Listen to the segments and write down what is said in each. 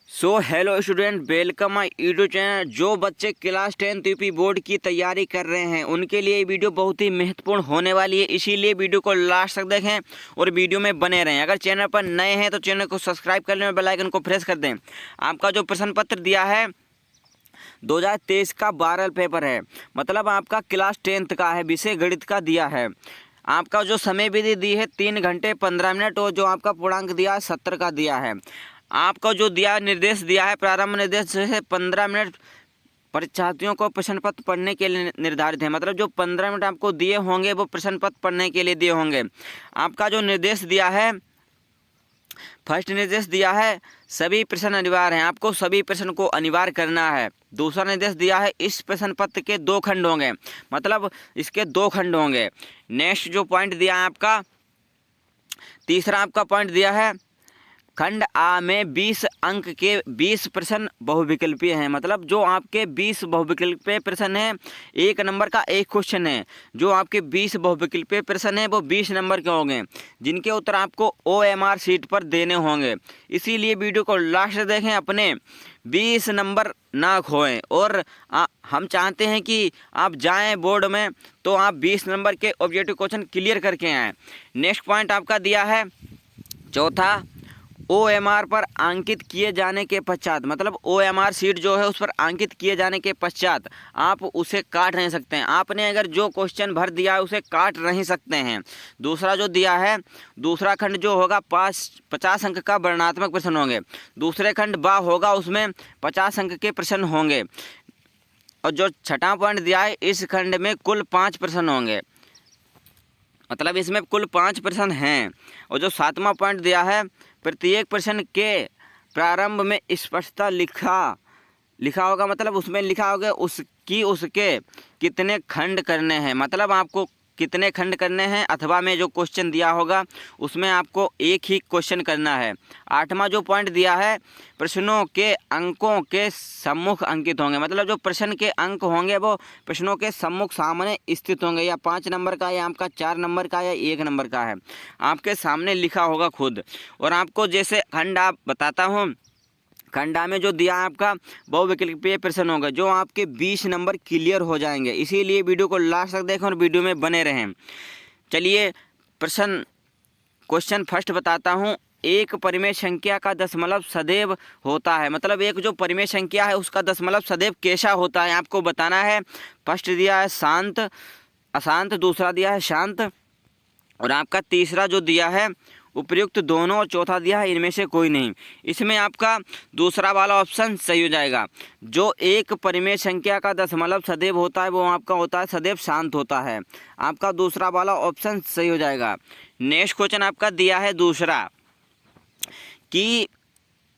So hello student, welcome my YouTube channel. जो बच्चे class 10 UP board की तैयारी कर रहे हैं उनके लिए ये वीडियो बहुत ही महत्वपूर्ण होने वाली है, इसीलिए वीडियो को लास्ट तक देखें और वीडियो में बने रहें। अगर चैनल पर नए हैं तो चैनल को सब्सक्राइब कर लें और बेल आइकन को प्रेस कर दें। आपका जो प्रश्न पत्र दिया है 2023 का 12 पेपर है, मतलब आपका क्लास 10 का है, विषय गणित का दिया है। आपका जो समय विधि दी है 3 घंटे 15 मिनट और जो आपका पूर्णांक दिया है 70 का दिया है। आपका जो दिया निर्देश दिया है प्रारंभ निर्देश से 15 मिनट परीक्षार्थियों को प्रश्न पत्र पढ़ने के लिए निर्धारित है, मतलब जो 15 मिनट आपको दिए होंगे वो प्रश्न पत्र पढ़ने के लिए दिए होंगे। आपका जो निर्देश दिया है, फर्स्ट निर्देश दिया है सभी प्रश्न अनिवार्य हैं, आपको सभी प्रश्न को अनिवार्य करना है। दूसरा निर्देश दिया है इस प्रश्न पत्र के 2 खंड होंगे, मतलब इसके 2 खंड होंगे। नेक्स्ट जो पॉइंट दिया है आपका, तीसरा आपका पॉइंट दिया है खंड आ में 20 अंक के 20 प्रश्न बहुविकल्पीय हैं, मतलब जो आपके 20 बहुविकल्पीय प्रश्न हैं, 1 नंबर का एक क्वेश्चन है। जो आपके 20 बहुविकल्पीय प्रश्न हैं वो 20 नंबर के होंगे, जिनके उत्तर आपको OMR शीट पर देने होंगे। इसीलिए वीडियो को लास्ट देखें, अपने 20 नंबर ना खोएं। और हम चाहते हैं कि आप जाएं बोर्ड में तो आप 20 नंबर के ऑब्जेक्टिव क्वेश्चन क्लियर करके आएँ। नेक्स्ट पॉइंट आपका दिया है चौथा, OMR पर अंकित किए जाने के पश्चात, मतलब OMR शीट जो है उस पर अंकित किए जाने के पश्चात आप उसे काट नहीं सकते हैं। आपने अगर जो क्वेश्चन भर दिया है उसे काट नहीं सकते हैं। दूसरा जो दिया है, दूसरा खंड जो होगा 50 अंक का वर्णनात्मक प्रश्न होंगे। दूसरे खंड बा होगा, उसमें 50 अंक के प्रश्न होंगे। और जो छठा पॉइंट दिया है, इस खंड में कुल 5 प्रश्न होंगे, मतलब इसमें कुल 5 प्रश्न हैं। और जो 7वां पॉइंट दिया है, प्रत्येक प्रश्न के प्रारंभ में स्पष्टता लिखा होगा, मतलब उसमें लिखा होगा उसके कितने खंड करने हैं, मतलब आपको कितने खंड करने हैं। अथवा में जो क्वेश्चन दिया होगा उसमें आपको एक ही क्वेश्चन करना है। 8वां जो पॉइंट दिया है, प्रश्नों के अंकों के सम्मुख अंकित होंगे, मतलब जो प्रश्न के अंक होंगे वो प्रश्नों के सम्मुख सामने स्थित होंगे, या 5 नंबर का, या आपका 4 नंबर का, या 1 नंबर का है, आपके सामने लिखा होगा खुद। और आपको जैसे खंड आप बताता हूँ, खंडा में जो दिया है आपका बहुविकल्पीय प्रश्न होगा, जो आपके 20 नंबर क्लियर हो जाएंगे। इसीलिए वीडियो को लास्ट तक देखें और वीडियो में बने रहें। चलिए क्वेश्चन फर्स्ट बताता हूँ। एक परिमेय संख्या का दशमलव सदैव होता है, मतलब एक जो परिमेय संख्या है उसका दशमलव सदैव कैसा होता है आपको बताना है। फर्स्ट दिया है शांत अशांत, दूसरा दिया है शांत, और आपका तीसरा जो दिया है उपयुक्त दोनों, और चौथा दिया है इनमें से कोई नहीं। इसमें आपका दूसरा वाला ऑप्शन सही हो जाएगा। जो एक परिमेय संख्या का दशमलव सदैव होता है वो आपका होता है सदैव शांत होता है, आपका दूसरा वाला ऑप्शन सही हो जाएगा। नेक्स्ट क्वेश्चन आपका दिया है दूसरा कि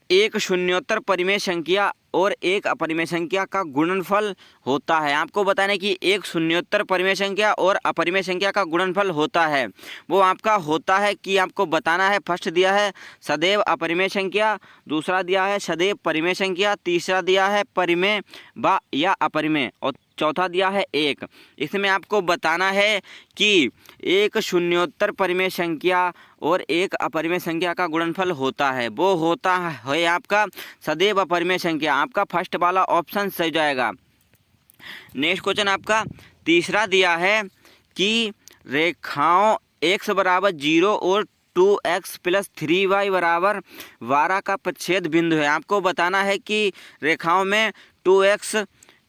एक शून्योत्तर परिमेय संख्या और एक अपरिमेय संख्या का गुणनफल होता है। आपको बताना है कि एक शून्योत्तर परिमेय संख्या और अपरिमेय संख्या का गुणनफल होता है, वो आपका होता है कि आपको बताना है। फर्स्ट दिया है सदैव अपरिमेय संख्या, दूसरा दिया है सदैव परिमेय संख्या, तीसरा दिया है परिमेय व या अपरिमेय, और चौथा दिया है एक। इसमें आपको बताना है कि एक शून्योत्तर परिमेय संख्या और एक अपरिमेय संख्या का गुणनफल होता है, वो होता है आपका सदैव अपरिमेय संख्या। आपका फर्स्ट वाला ऑप्शन सही जाएगा। नेक्स्ट क्वेश्चन आपका तीसरा दिया है कि रेखाओं x बराबर 0 और 2x प्लस 3y बराबर 12 का प्रतिच्छेद बिंदु है। आपको बताना है कि रेखाओं में 2x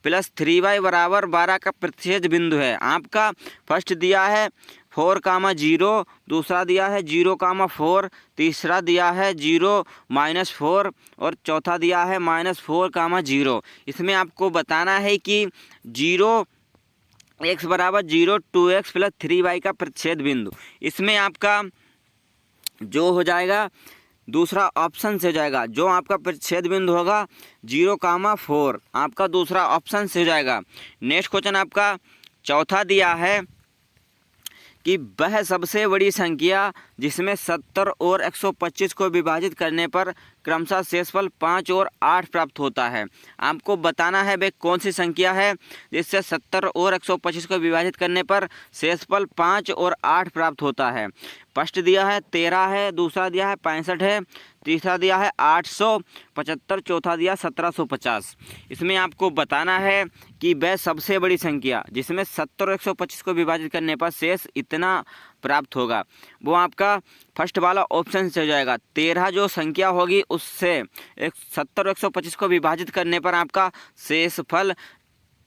प्लस 3y बराबर 12 का प्रतिच्छेद बिंदु है। आपका फर्स्ट दिया है 4,0, दूसरा दिया है 0,4, तीसरा दिया है 0-4, और चौथा दिया है -4,0। इसमें आपको बताना है कि 0x बराबर 0, 2x प्लस 3y का प्रतिच्छेद बिंदु। इसमें आपका जो हो जाएगा दूसरा ऑप्शन से हो जाएगा, जो आपका प्रतिच्छेद बिंदु होगा 0,4, आपका दूसरा ऑप्शन से हो जाएगा। नेक्स्ट क्वेश्चन आपका चौथा दिया है कि वह सबसे बड़ी संख्या जिसमें 70 और 125 को विभाजित करने पर क्रमशः शेषफल 5 और 8 प्राप्त होता है। आपको बताना है वे कौन सी संख्या है जिससे 70 और 125 को विभाजित करने पर शेषफल 5 और 8 प्राप्त होता है। फर्स्ट दिया है 13 है, दूसरा दिया है 65 है, तीसरा दिया है 875, चौथा दिया 1750। इसमें आपको बताना है कि वह सबसे बड़ी संख्या जिसमें 70 और 125 को विभाजित करने पर शेष इतना प्राप्त होगा, वो आपका फर्स्ट वाला ऑप्शन से हो जाएगा। 13 जो संख्या होगी उससे 70 और 125 को विभाजित करने पर आपका शेषफल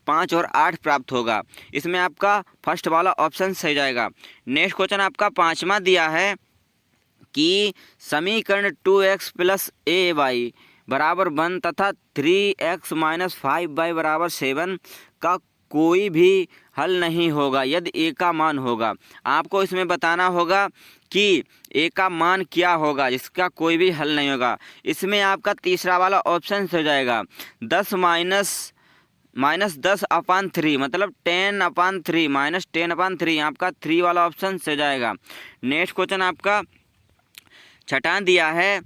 5 और 8 प्राप्त होगा। इसमें आपका फर्स्ट वाला ऑप्शन सही जाएगा। नेक्स्ट क्वेश्चन आपका 5वां दिया है कि समीकरण 2x + ay बराबर 1 तथा 3x - 5y बराबर 7 का कोई भी हल नहीं होगा यदि a का मान होगा। आपको इसमें बताना होगा कि a का मान क्या होगा जिसका कोई भी हल नहीं होगा। इसमें आपका तीसरा वाला ऑप्शन हो जाएगा 10 -10/3 मतलब 10/3 -10/3 आपका 3 वाला ऑप्शन से जाएगा। नेक्स्ट क्वेश्चन आपका छठा दिया है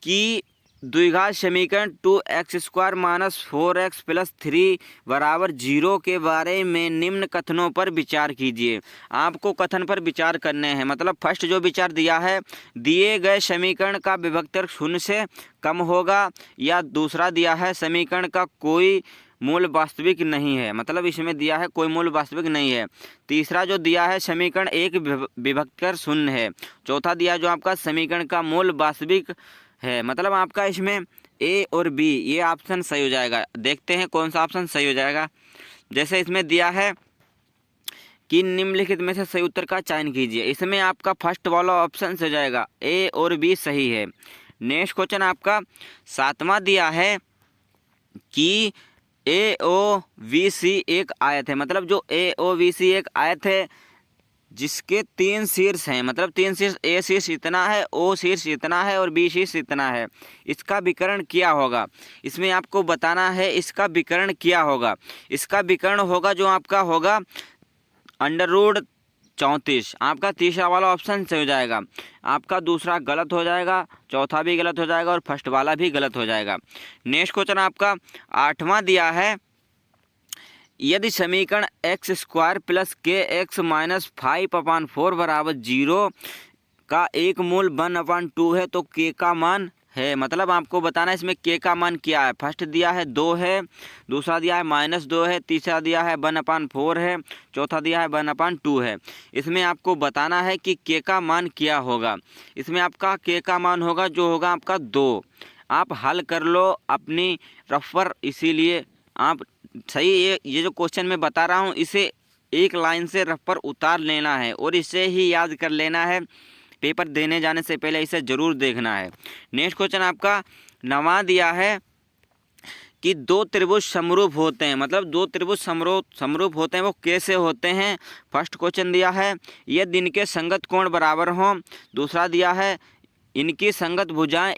कि द्विघात समीकरण 2x² - 4x + 3 बराबर 0 के बारे में निम्न कथनों पर विचार कीजिए। आपको कथन पर विचार करने हैं। मतलब फर्स्ट जो विचार दिया है, दिए गए समीकरण का विभक्तर 0 से कम होगा, या दूसरा दिया है समीकरण का कोई मूल वास्तविक नहीं है, मतलब इसमें दिया है कोई मूल वास्तविक नहीं है। तीसरा जो दिया है समीकरण एक विभक्तर 0 है। चौथा दिया जो आपका समीकरण का मूल वास्तविक है। मतलब आपका इसमें ए और बी ये ऑप्शन सही हो जाएगा। देखते हैं कौन सा ऑप्शन सही हो जाएगा। जैसे इसमें दिया है कि निम्नलिखित में से सही उत्तर का चयन कीजिए। इसमें आपका फर्स्ट वाला ऑप्शन से जाएगा, ए और बी सही है। नेक्स्ट क्वेश्चन आपका 7वां दिया है कि AOVC एक आयत है। मतलब जो AOVC एक आयत है जिसके 3 शीर्ष हैं, मतलब 3 शीर्ष, A शीर्ष इतना है, O शीर्ष इतना है और B शीर्ष इतना है। इसका विकर्ण क्या होगा? इसमें आपको बताना है इसका विकर्ण क्या होगा। इसका विकर्ण होगा जो आपका होगा √34। आपका तीसरा वाला ऑप्शन से हो जाएगा। आपका दूसरा गलत हो जाएगा, चौथा भी गलत हो जाएगा और फर्स्ट वाला भी गलत हो जाएगा। नेक्स्ट क्वेश्चन आपका 8वां दिया है, यदि समीकरण x² + kx - 5/4 बराबर 0 का एक मूल 1/2 है तो k का मान है। मतलब आपको बताना है इसमें k का मान क्या है। फर्स्ट दिया है 2 है, दूसरा दिया है -2 है, तीसरा दिया है 1/4 है, चौथा दिया है 1/2 है। इसमें आपको बताना है कि k का मान क्या होगा। इसमें आपका k का मान होगा जो होगा आपका 2। आप हल कर लो अपनी रफ पर, इसीलिए आप सही ये जो क्वेश्चन मैं बता रहा हूँ इसे एक लाइन से रफ पर उतार लेना है और इसे ही याद कर लेना है। पेपर देने जाने से पहले इसे ज़रूर देखना है। नेक्स्ट क्वेश्चन आपका 9वां दिया है कि 2 त्रिभुज समरूप होते हैं। मतलब 2 त्रिभुज समरूप होते हैं, वो कैसे होते हैं। फर्स्ट क्वेश्चन दिया है यदि इनके संगत कोण बराबर हों। दूसरा दिया है इनकी संगत भुजाएं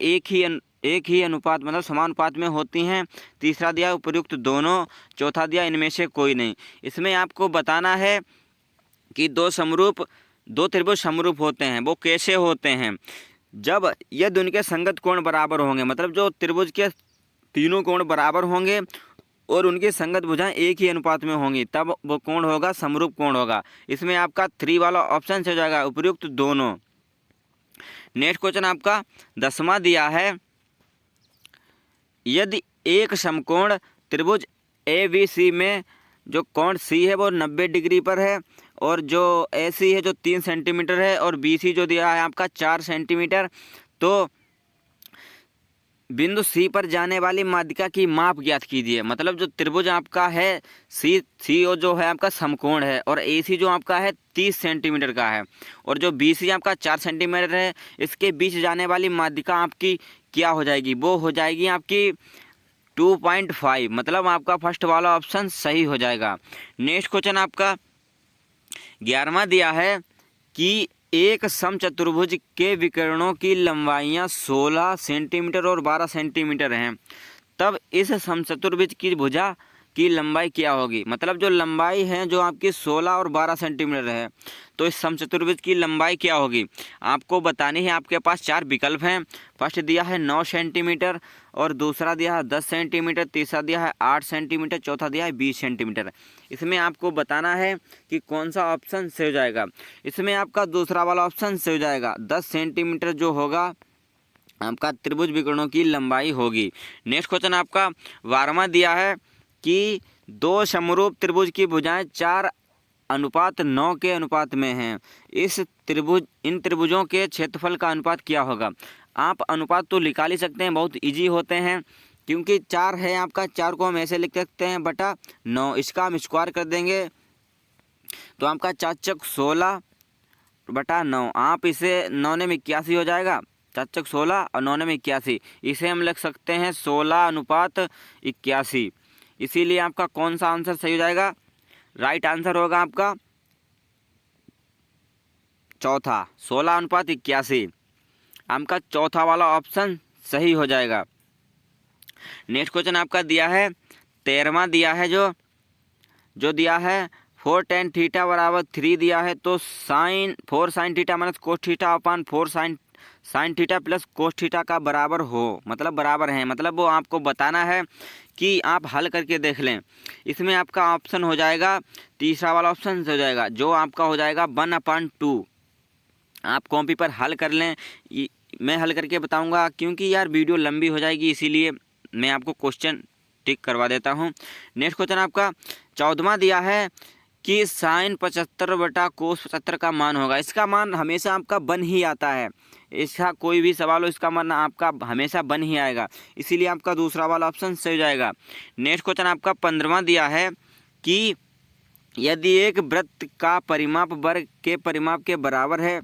एक ही अनुपात मतलब समानुपात में होती हैं। तीसरा दिया उपयुक्त दोनों। चौथा दिया इनमें से कोई नहीं। इसमें आपको बताना है कि 2 त्रिभुज समरूप होते हैं, वो कैसे होते हैं। जब यदि उनके संगत कोण बराबर होंगे, मतलब जो त्रिभुज के तीनों कोण बराबर होंगे और उनकी संगत भुजाएं एक ही अनुपात में होंगी, तब वो कोण होगा समरूप कोण होगा। इसमें आपका 3 वाला ऑप्शन से हो जाएगा, उपयुक्त दोनों। नेक्स्ट क्वेश्चन आपका 10वां दिया है, यदि एक समकोण त्रिभुज ABC में जो कोण C है वो 90 डिग्री पर है और जो AC है जो 3 सेंटीमीटर है और BC जो दिया है आपका 4 सेंटीमीटर, तो बिंदु C पर जाने वाली माध्यिका की माप ज्ञात कीजिए। मतलब जो त्रिभुज आपका है C जो है आपका समकोण है और AC जो आपका है 30 सेंटीमीटर का है और जो BC आपका 4 सेंटीमीटर है, इसके बीच जाने वाली माध्यिका आपकी क्या हो जाएगी? वो हो जाएगी आपकी 2.5। मतलब आपका फर्स्ट वाला ऑप्शन सही हो जाएगा। नेक्स्ट क्वेश्चन आपका 11वां दिया है कि एक समचतुर्भुज के विकर्णों की लंबाइयां 16 सेंटीमीटर और 12 सेंटीमीटर हैं, तब इस समचतुर्भुज की भुजा की लंबाई क्या होगी। मतलब जो लंबाई है जो आपकी 16 और 12 सेंटीमीटर है, तो इस समचतुर्भुज की लंबाई क्या होगी आपको बतानी है। आपके पास 4 विकल्प हैं। फर्स्ट दिया है 9 सेंटीमीटर, और दूसरा दिया है 10 सेंटीमीटर, तीसरा दिया है 8 सेंटीमीटर, चौथा दिया है 20 सेंटीमीटर। इसमें आपको बताना है कि कौन सा ऑप्शन सही हो जाएगा। इसमें आपका दूसरा वाला ऑप्शन सही हो जाएगा। 10 सेंटीमीटर जो होगा आपका त्रिभुज विकर्णों की लंबाई होगी। नेक्स्ट क्वेश्चन आपका 12वां दिया है कि दो समरूप त्रिभुज की भुजाएं 4:9 के अनुपात में हैं। इन त्रिभुजों के क्षेत्रफल का अनुपात क्या होगा। आप अनुपात तो निकाल ही सकते हैं, बहुत इजी होते हैं, क्योंकि 4 है आपका, 4 को हम ऐसे लिख सकते हैं बटा 9। इसका हम स्क्वायर कर देंगे तो आपका 4 चौक 16 बटा 9। आप इसे 9 में 81 हो जाएगा। 4 चौक 16 और 9 में 81, इसे हम लिख सकते हैं 16:81। इसीलिए आपका कौन सा आंसर सही हो जाएगा। राइट आंसर होगा आपका चौथा, 16:81। आपका चौथा वाला ऑप्शन सही हो जाएगा। नेक्स्ट क्वेश्चन आपका दिया है 13वां दिया है, जो दिया है 4 tan थीटा बराबर 3 दिया है, तो 4 sin theta minus cos theta upon 4 sin theta plus cos theta का बराबर हो, मतलब बराबर है, मतलब वो आपको बताना है कि आप हल करके देख लें। इसमें आपका ऑप्शन हो जाएगा तीसरा वाला ऑप्शन हो जाएगा, जो आपका हो जाएगा 1/2। आप कॉपी पर हल कर लें, मैं हल करके बताऊंगा, क्योंकि यार वीडियो लंबी हो जाएगी, इसीलिए मैं आपको क्वेश्चन टिक करवा देता हूं। नेक्स्ट क्वेश्चन आपका 14वां दिया है कि sin 75 बटा कोस 75 का मान होगा। इसका मान हमेशा आपका 1 ही आता है। इसका कोई भी सवाल हो, इसका मान आपका हमेशा 1 ही आएगा, इसीलिए आपका दूसरा वाला ऑप्शन सही हो जाएगा। नेक्स्ट क्वेश्चन आपका 15वां दिया है कि यदि एक वृत्त का परिमाप वर्ग के परिमाप के बराबर है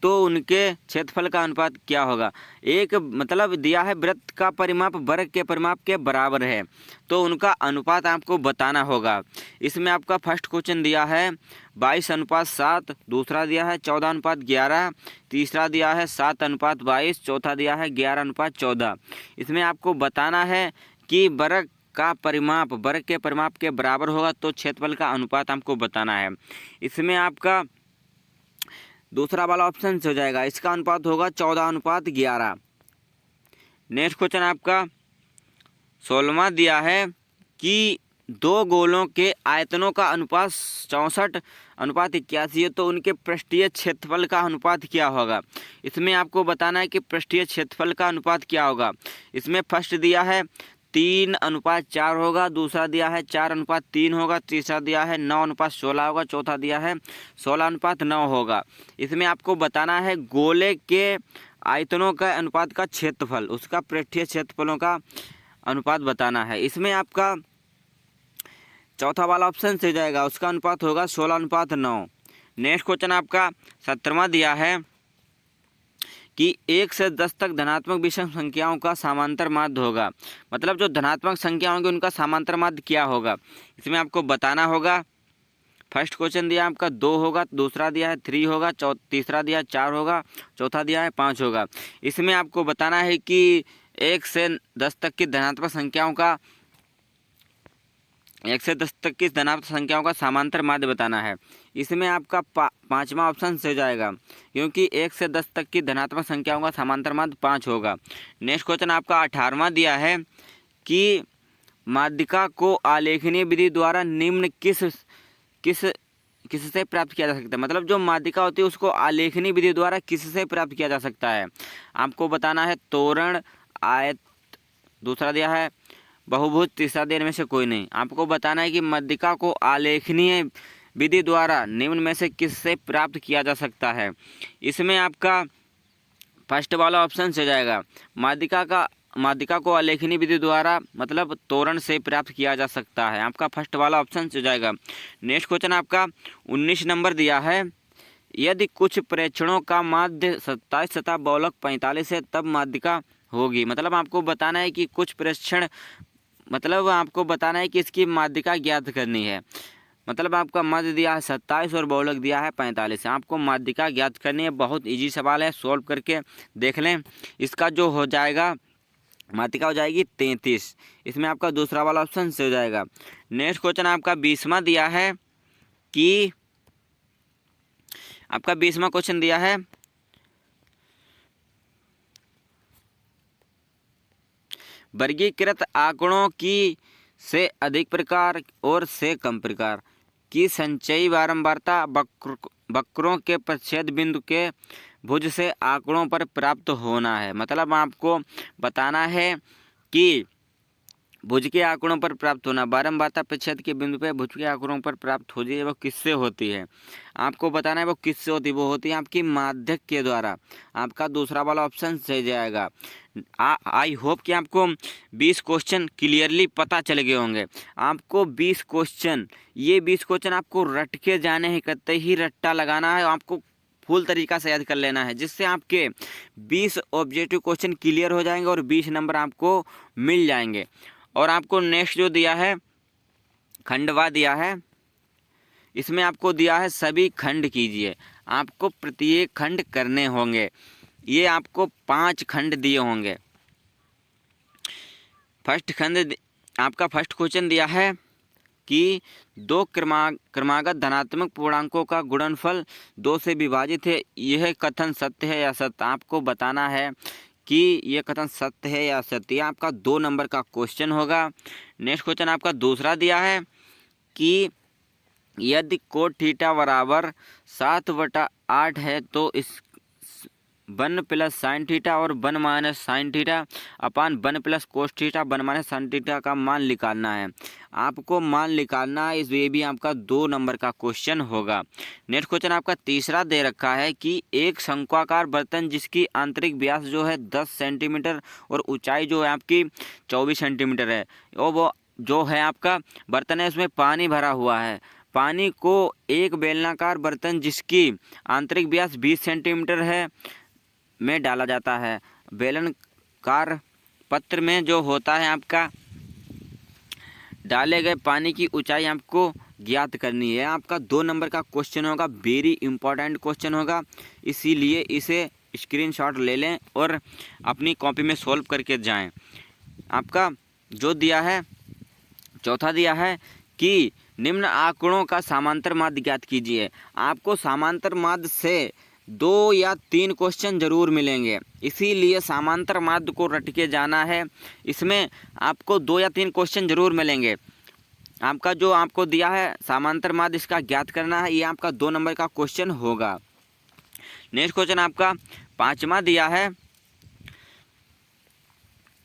तो उनके क्षेत्रफल का अनुपात क्या होगा। एक मतलब दिया है वृत्त का परिमाप वर्ग के परिमाप के बराबर है, तो उनका अनुपात आपको बताना होगा। इसमें आपका फर्स्ट क्वेश्चन दिया है 22:7, दूसरा दिया है 14:11, तीसरा दिया है 7:22, चौथा दिया है 11:14। इसमें आपको बताना है कि वर्ग का परिमाप वर्ग के परिमाप के बराबर होगा तो क्षेत्रफल का अनुपात आपको बताना है। इसमें आपका दूसरा वाला ऑप्शन हो जाएगा, इसका अनुपात होगा 14:11। नेक्स्ट क्वेश्चन आपका 16वां दिया है कि दो गोलों के आयतनों का अनुपात 64:81 है, तो उनके पृष्ठीय क्षेत्रफल का अनुपात क्या होगा। इसमें आपको बताना है कि पृष्ठीय क्षेत्रफल का अनुपात क्या होगा। इसमें फर्स्ट दिया है 3:4 होगा, दूसरा दिया है 4:3 होगा, तीसरा दिया है 9:16 होगा, चौथा दिया है 16:9 होगा। इसमें आपको बताना है गोले के आयतनों का अनुपात का क्षेत्रफल, उसका पृष्ठीय क्षेत्रफलों का अनुपात बताना है। इसमें आपका चौथा वाला ऑप्शन से जाएगा, उसका अनुपात होगा 16:9। नेक्स्ट क्वेश्चन आपका 17वां दिया है कि 1 से 10 तक धनात्मक विषम संख्याओं का समांतर माध्य होगा। मतलब जो धनात्मक संख्या होंगी उनका समांतर माध्य क्या होगा, इसमें आपको बताना होगा। फर्स्ट क्वेश्चन दिया आपका 2 होगा, दूसरा दिया है 3 होगा, तीसरा दिया है 4 होगा, चौथा दिया है 5 होगा। इसमें आपको बताना है कि 1 से 10 तक की धनात्मक संख्याओं का 1 से 10 तक की धनात्मक संख्याओं का समांतर माध्य बताना है। इसमें आपका 5वां ऑप्शन से जाएगा, क्योंकि 1 से 10 तक की धनात्मक संख्याओं का समांतर माध्य 5 होगा। नेक्स्ट क्वेश्चन आपका 18वां दिया है कि माध्यिका को आलेखनीय विधि द्वारा निम्न किससे प्राप्त किया जा सकता है। मतलब जो माध्यिका होती है उसको आलेखनीय विधि द्वारा किससे प्राप्त किया जा सकता है। आपको बताना है तोरण, आयत, दूसरा दिया है बहुभुज, तीसरा दिया में से कोई नहीं। आपको बताना है कि माध्यिका को आलेखनीय विधि द्वारा निम्न में से किससे प्राप्त किया जा सकता है। इसमें आपका फर्स्ट वाला ऑप्शन से जाएगा, माध्यिका को आलेखनीय विधि द्वारा मतलब तोरण से प्राप्त किया जा सकता है। आपका फर्स्ट वाला ऑप्शन से जाएगा। नेक्स्ट क्वेश्चन आपका 19 नंबर दिया है, यदि कुछ प्रेक्षणों का माध्य 27 तथा बहुलक 45 है तब माध्यिका होगी। मतलब आपको बताना है कि कुछ प्रेक्षण, मतलब आपको बताना है कि इसकी माध्यिका ज्ञात करनी है। मतलब आपका मध्य दिया है 27 और बहुलक दिया है 45, आपको माध्यिका ज्ञात करनी है। बहुत इजी सवाल है, सॉल्व करके देख लें। इसका जो हो जाएगा मात्रिका हो जाएगी 33। इसमें आपका दूसरा वाला ऑप्शन से हो जाएगा। नेक्स्ट क्वेश्चन आपका 20वां दिया है कि आपका 20वां क्वेश्चन दिया है वर्गीकृत आंकड़ों की से अधिक प्रकार और से कम प्रकार की संचयी बारंबारता वक्रों के प्रच्छेद बिंदु के भुज से आंकड़ों पर प्राप्त होना है। मतलब आपको बताना है कि भुज के आंकड़ों पर प्राप्त होना, बारंबारता प्रच्छेद के बिंदु पे भुज के आंकड़ों पर प्राप्त होती है, वो किससे होती है आपको बताना है। वो किससे होती है? वो होती है आपकी माध्यक के द्वारा। आपका दूसरा वाला ऑप्शन सही जाएगा। आई होप कि आपको 20 क्वेश्चन क्लियरली पता चल गए होंगे। आपको 20 क्वेश्चन, ये 20 क्वेश्चन आपको रट के जाने हैं, कतई ही रट्टा लगाना है, आपको फुल तरीका से याद कर लेना है, जिससे आपके 20 ऑब्जेक्टिव क्वेश्चन क्लियर हो जाएंगे और 20 नंबर आपको मिल जाएंगे। और आपको नेक्स्ट जो दिया है खंडवा दिया है, इसमें आपको दिया है सभी खंड कीजिए। आपको प्रत्येक खंड करने होंगे। ये आपको 5 खंड दिए होंगे। फर्स्ट खंड आपका फर्स्ट क्वेश्चन दिया है कि दो क्रमागत धनात्मक पूर्णांकों का गुणनफल 2 से विभाजित है, यह कथन सत्य है या असत्य। आपको बताना है कि यह कथन सत्य है या असत्य। यह आपका 2 नंबर का क्वेश्चन होगा। नेक्स्ट क्वेश्चन आपका दूसरा दिया है कि यदि कोट थीटा बराबर 7/8 है तो इस 1 प्लस साइन थीटा और 1 minus sine theta upon 1 plus cos theta 1 minus sine theta का मान निकालना है। आपको मान निकालना है। ये भी आपका 2 नंबर का क्वेश्चन होगा। नेक्स्ट क्वेश्चन आपका तीसरा दे रखा है कि एक शंक्वाकार बर्तन जिसकी आंतरिक व्यास जो है 10 सेंटीमीटर और ऊंचाई जो है आपकी 24 सेंटीमीटर है, और वो जो है आपका बर्तन है उसमें पानी भरा हुआ है। पानी को एक बेलनाकार बर्तन जिसकी आंतरिक व्यास 20 सेंटीमीटर है में डाला जाता है। बेलनाकार पत्र में जो होता है आपका डाले गए पानी की ऊंचाई आपको ज्ञात करनी है। आपका 2 नंबर का क्वेश्चन होगा, वेरी इंपॉर्टेंट क्वेश्चन होगा, इसीलिए इसे स्क्रीनशॉट ले लें और अपनी कॉपी में सॉल्व करके जाएं। आपका जो दिया है चौथा दिया है कि निम्न आंकड़ों का समांतर माध्य ज्ञात कीजिए। आपको समांतर माध्य से 2 या 3 क्वेश्चन जरूर मिलेंगे, इसीलिए समांतर माध्य को रट के जाना है। इसमें आपको 2 या 3 क्वेश्चन जरूर मिलेंगे। आपका जो आपको दिया है समांतर माध्य, इसका ज्ञात करना है। ये आपका 2 नंबर का क्वेश्चन होगा। नेक्स्ट क्वेश्चन आपका 5वां दिया है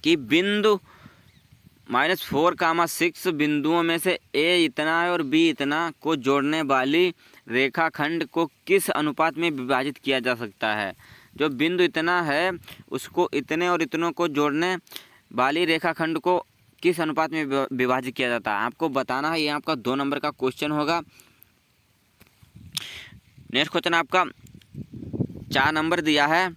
कि बिंदु -4, 6 बिंदुओं में से ए इतना है और बी इतना को जोड़ने वाली रेखाखंड को किस अनुपात में विभाजित किया जा सकता है। जो बिंदु इतना है उसको इतने और इतनों को जोड़ने वाली रेखाखंड को किस अनुपात में विभाजित किया जाता है, आपको बताना है। ये आपका 2 नंबर का क्वेश्चन होगा। नेक्स्ट क्वेश्चन आपका 4 नंबर दिया है,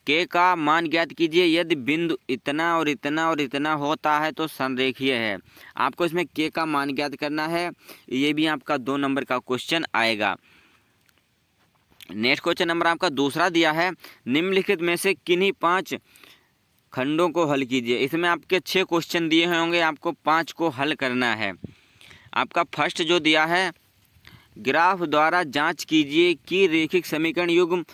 के का मान ज्ञात कीजिए। यदि बिंदु इतना और इतना और इतना होता है तो संरेखीय है। आपको इसमें के का मान ज्ञात करना है। ये भी आपका 2 नंबर का क्वेश्चन आएगा। नेक्स्ट क्वेश्चन नंबर आपका दूसरा दिया है, निम्नलिखित में से किन्हीं 5 खंडों को हल कीजिए। इसमें आपके 6 क्वेश्चन दिए होंगे, आपको 5 को हल करना है। आपका फर्स्ट जो दिया है, ग्राफ द्वारा जांच कीजिए कि रेखिक समीकरण युग्म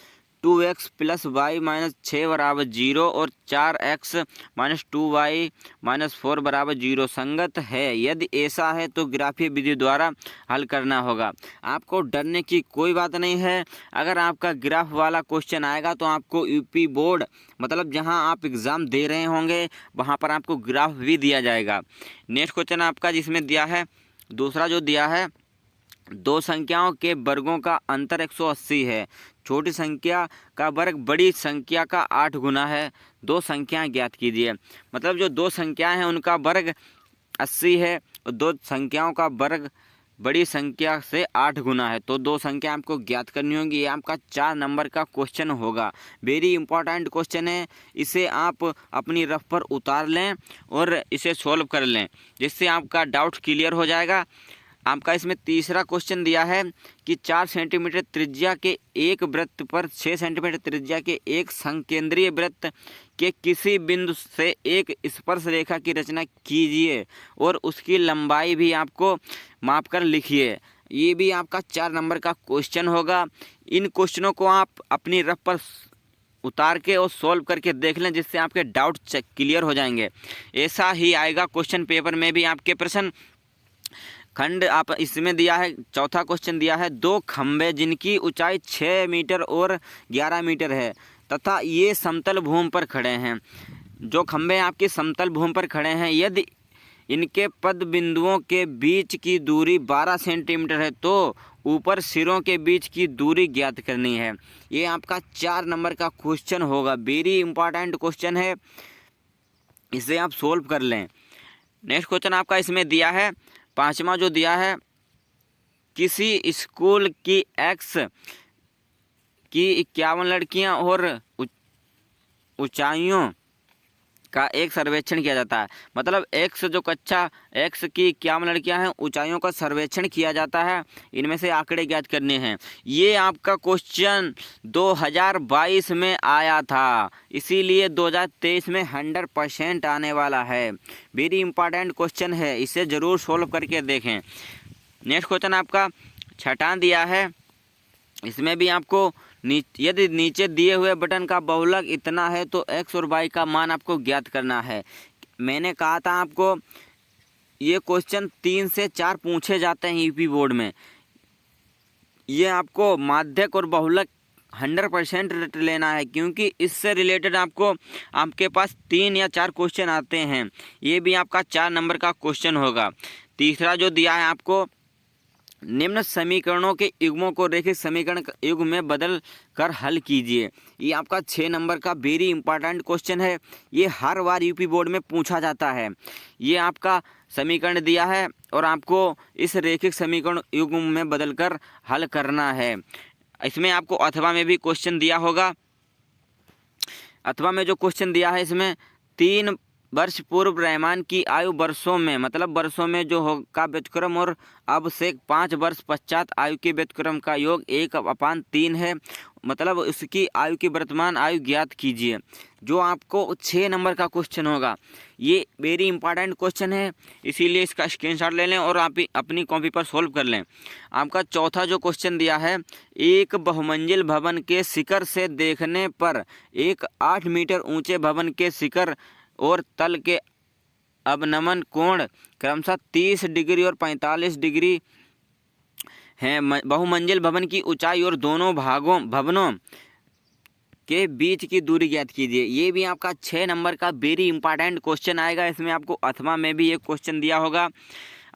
2x + y - 6 = 0 और 4x - 2y - 4 = 0 संगत है। यदि ऐसा है तो ग्राफीय विधि द्वारा हल करना होगा। आपको डरने की कोई बात नहीं है। अगर आपका ग्राफ वाला क्वेश्चन आएगा तो आपको यूपी बोर्ड, मतलब जहां आप एग्ज़ाम दे रहे होंगे वहां पर आपको ग्राफ भी दिया जाएगा। नेक्स्ट क्वेश्चन आपका जिसमें दिया है, दूसरा जो दिया है, 2 संख्याओं के वर्गों का अंतर 180 है। छोटी संख्या का वर्ग बड़ी संख्या का 8 गुना है। 2 संख्याएं ज्ञात कीजिए। मतलब जो 2 संख्याएं हैं उनका वर्ग 80 है और 2 संख्याओं का वर्ग बड़ी संख्या से 8 गुना है, तो 2 संख्या आपको ज्ञात करनी होगी। ये आपका 4 नंबर का क्वेश्चन होगा। वेरी इंपॉर्टेंट क्वेश्चन है, इसे आप अपनी रफ पर उतार लें और इसे सॉल्व कर लें, जिससे आपका डाउट क्लियर हो जाएगा। आपका इसमें तीसरा क्वेश्चन दिया है कि 4 सेंटीमीटर त्रिज्या के एक वृत्त पर 6 सेंटीमीटर त्रिज्या के एक संकेंद्रीय वृत्त के किसी बिंदु से एक स्पर्श रेखा की रचना कीजिए और उसकी लंबाई भी आपको माप कर लिखिए। ये भी आपका 4 नंबर का क्वेश्चन होगा। इन क्वेश्चनों को आप अपनी रफ पर उतार के और सॉल्व करके देख लें, जिससे आपके डाउट क्लियर हो जाएंगे। ऐसा ही आएगा क्वेश्चन पेपर में भी आपके प्रश्न। खंड आप इसमें दिया है, चौथा क्वेश्चन दिया है, 2 खंभे जिनकी ऊंचाई 6 मीटर और 11 मीटर है तथा ये समतल भूमि पर खड़े हैं। जो खंभे आपके समतल भूमि पर खड़े हैं, यदि इनके पद बिंदुओं के बीच की दूरी 12 सेंटीमीटर है तो ऊपर सिरों के बीच की दूरी ज्ञात करनी है। ये आपका 4 नंबर का क्वेश्चन होगा। वेरी इंपॉर्टेंट क्वेश्चन है, इसे आप सोल्व कर लें। नेक्स्ट क्वेश्चन आपका इसमें दिया है, 5वां जो दिया है, किसी स्कूल की एक्स की 51 लड़कियां और ऊंचाइयों का एक सर्वेक्षण किया जाता है। मतलब एक्स जो कक्षा एक्स की 51 लड़कियां हैं, ऊंचाइयों का सर्वेक्षण किया जाता है, इनमें से आंकड़े ज्ञात करने हैं। ये आपका क्वेश्चन 2022 में आया था, इसीलिए 2023 में 100% आने वाला है। वेरी इंपॉर्टेंट क्वेश्चन है, इसे ज़रूर सोल्व करके देखें। नेक्स्ट क्वेश्चन आपका 6वां दिया है, इसमें भी आपको यदि नीचे दिए हुए बटन का बहुलक इतना है तो x और y का मान आपको ज्ञात करना है। मैंने कहा था आपको ये क्वेश्चन 3 से 4 पूछे जाते हैं यूपी बोर्ड में। ये आपको माध्यक और बहुलक 100% लेना है, क्योंकि इससे रिलेटेड आपके पास 3 या 4 क्वेश्चन आते हैं। ये भी आपका 4 नंबर का क्वेश्चन होगा। तीसरा जो दिया है आपको, निम्न समीकरणों के युग्मों को रैखिक समीकरण युग्म में बदल कर हल कीजिए। ये आपका 6 नंबर का वेरी इंपॉर्टेंट क्वेश्चन है। ये हर बार यूपी बोर्ड में पूछा जाता है। ये आपका समीकरण दिया है और आपको इस रैखिक समीकरण युग्म में बदल कर हल करना है। इसमें आपको अथवा में भी क्वेश्चन दिया होगा। अथवा में जो क्वेश्चन दिया है, इसमें 3 वर्ष पूर्व रहमान की आयु वर्षों में, मतलब वर्षों में जो हो का व्युत्क्रम और अब से 5 वर्ष पश्चात आयु के व्युत्क्रम का योग 1/3 है। मतलब उसकी आयु की वर्तमान आयु ज्ञात कीजिए, जो आपको 6 नंबर का क्वेश्चन होगा। ये वेरी इंपॉर्टेंट क्वेश्चन है, इसीलिए इसका स्क्रीनशॉट ले लें और आप अपनी कॉपी पर सोल्व कर लें। आपका चौथा जो क्वेश्चन दिया है, एक बहुमंजिल भवन के शिखर से देखने पर एक 8 मीटर ऊंचे भवन के शिखर और तल के अवनमन कोण क्रमशः 30 डिग्री और 45 डिग्री हैं। बहुमंजिल भवन की ऊंचाई और दोनों भवनों के बीच की दूरी ज्ञात कीजिए। ये भी आपका 6 नंबर का वेरी इंपॉर्टेंट क्वेश्चन आएगा। इसमें आपको अथवा में भी एक क्वेश्चन दिया होगा,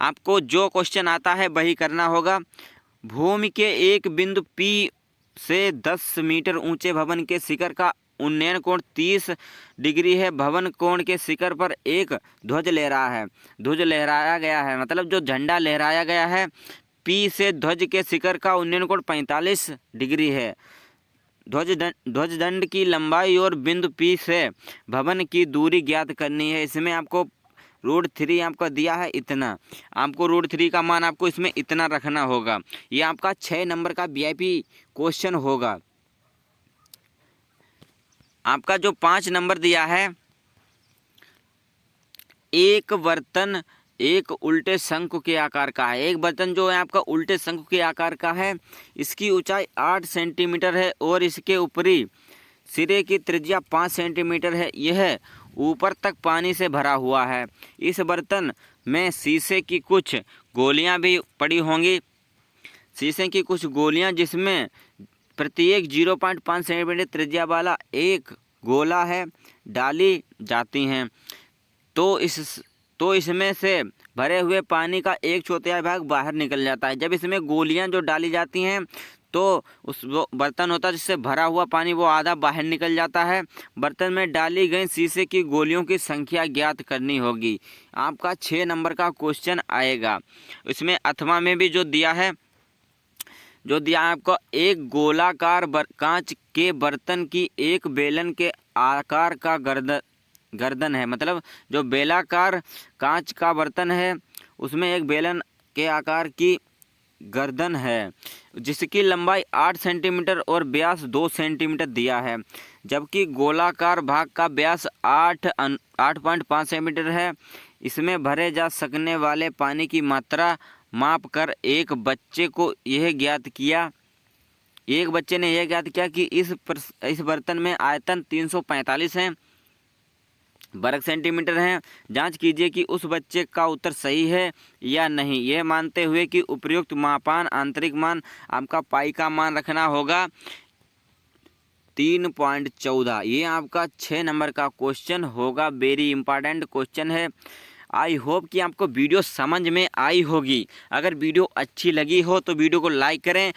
आपको जो क्वेश्चन आता है वही करना होगा। भूमि के एक बिंदु P से 10 मीटर ऊंचे भवन के शिखर का उन्नयन कोण 30 डिग्री है। भवन कोण के शिखर पर एक ध्वज लहराया गया है। मतलब जो झंडा लहराया गया है, P से ध्वज के शिखर का उन्नयन कोण 45 डिग्री है। ध्वजदंड की लंबाई और बिंदु P से भवन की दूरी ज्ञात करनी है। इसमें आपको √3 आपका दिया है इतना, आपको √3 का मान आपको इसमें इतना रखना होगा। ये आपका 6 नंबर का VIP क्वेश्चन होगा। आपका जो 5 नंबर दिया है, एक बर्तन एक उल्टे शंकु के आकार का है। एक बर्तन जो है आपका उल्टे शंकु के आकार का है, इसकी ऊंचाई 8 सेंटीमीटर है और इसके ऊपरी सिरे की त्रिज्या 5 सेंटीमीटर है। यह ऊपर तक पानी से भरा हुआ है। इस बर्तन में शीशे की कुछ गोलियां भी पड़ी होंगी। शीशे की कुछ गोलियां, जिसमें प्रत्येक 0.5 सेंटीमीटर त्रिज्या वाला एक गोला है, डाली जाती हैं। तो इसमें से भरे हुए पानी का 1/4 भाग बाहर निकल जाता है। जब इसमें गोलियां जो डाली जाती हैं तो उस बर्तन होता है जिससे भरा हुआ पानी वो आधा बाहर निकल जाता है। बर्तन में डाली गई शीशे की गोलियों की संख्या ज्ञात करनी होगी। आपका 6 नंबर का क्वेश्चन आएगा। इसमें अथवा में भी जो दिया है आपको, एक गोलाकार कांच के बर्तन की एक बेलन के आकार का गर्दन है। मतलब जो बेलाकार कांच का बर्तन है उसमें एक बेलन के आकार की गर्दन है, जिसकी लंबाई 8 सेंटीमीटर और व्यास 2 सेंटीमीटर दिया है, जबकि गोलाकार भाग का व्यास 8.5 सेंटीमीटर है। इसमें भरे जा सकने वाले पानी की मात्रा माप कर एक बच्चे ने यह ज्ञात किया कि इस बर्तन में आयतन 345 है वर्ग सेंटीमीटर है। जांच कीजिए कि उस बच्चे का उत्तर सही है या नहीं। यह मानते हुए कि उपर्युक्त मापान आंतरिक मान आपका पाई का मान रखना होगा 3.14। ये आपका 6 नंबर का क्वेश्चन होगा। वेरी इंपॉर्टेंट क्वेश्चन है। आई होप कि आपको वीडियो समझ में आई होगी। अगर वीडियो अच्छी लगी हो तो वीडियो को लाइक करें